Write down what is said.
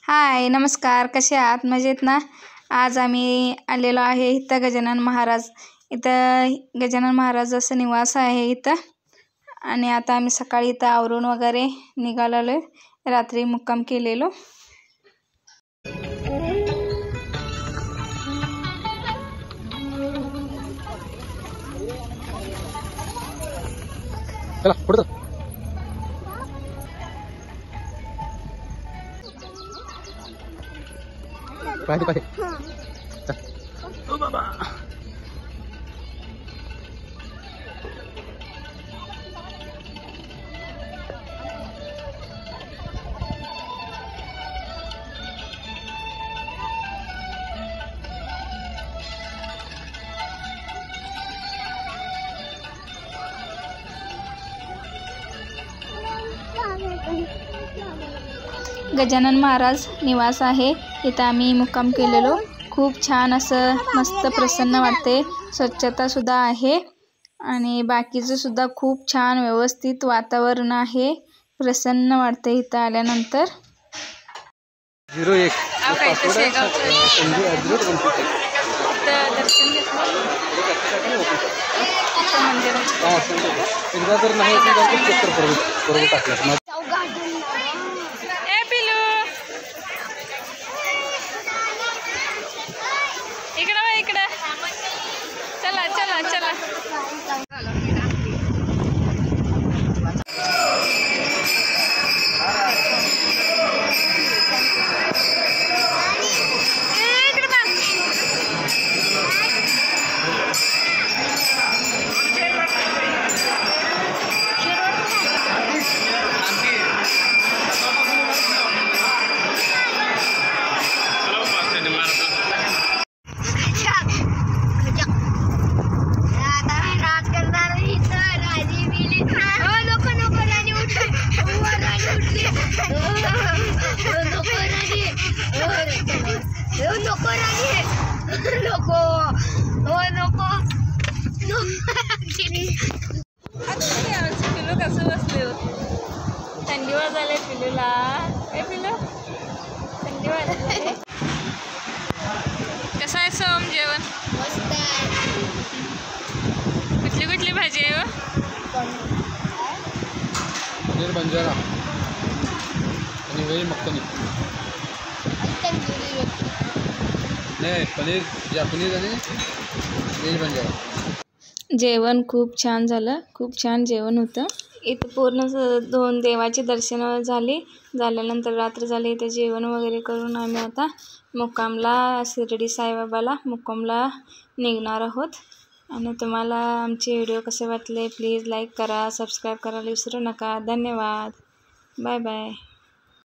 हाय नमस्कार, कसे आहात? मजेत ना? आज आम्ही आलेलो आहे इथं गजानन महाराज. इथं गजानन महाराजाचा निवास आहे इथं. आणि आता आम्ही सकाळी इथं आवरून वगैरे निघालेलो, रात्री मुक्काम केलेलो. चला पुढे पाहिजे पाहिजे ओ बाबा. गजानन महाराज निवास आहे, इथं आम्ही मुक्काम केलेलो. खूप छान असं मस्त प्रसन्न वाटते. स्वच्छता सुद्धा आहे आणि बाकीचं सुद्धा खूप छान व्यवस्थित वातावरण आहे. प्रसन्न वाटते इथं आल्यानंतर. 01 एकदा तर नाही चक्कर बरोबर टाकलं. इकडं चला चला चला. पिलू कसं बसले हो? थंडी वाजायला पिलूला. ए पिलू, थंडी वाजायला. कसं आहे सोम जेवण? कुठली कुठली भाजी आहे हो? पनीर बंजारा आणि व्हेज मक्खनी. नाही, पनीर जापनीज आणि व्हेज बंजारा. जेवण खूप छान झालं, खूप छान जेवण होतं. इथं पूर्ण 2 देवाचे दर्शन झाल्यानंतर रात्र झाली. इथे जेवण वगैरे करून आम्ही आता मुक्कामला, शिर्डी साईबाबाला मुक्कामला निघणार आहोत. आणि तुम्हाला आमचे व्हिडिओ कसे वाटले प्लीज लाईक करा, सबस्क्राईब करायला विसरू नका. धन्यवाद. Bye bye.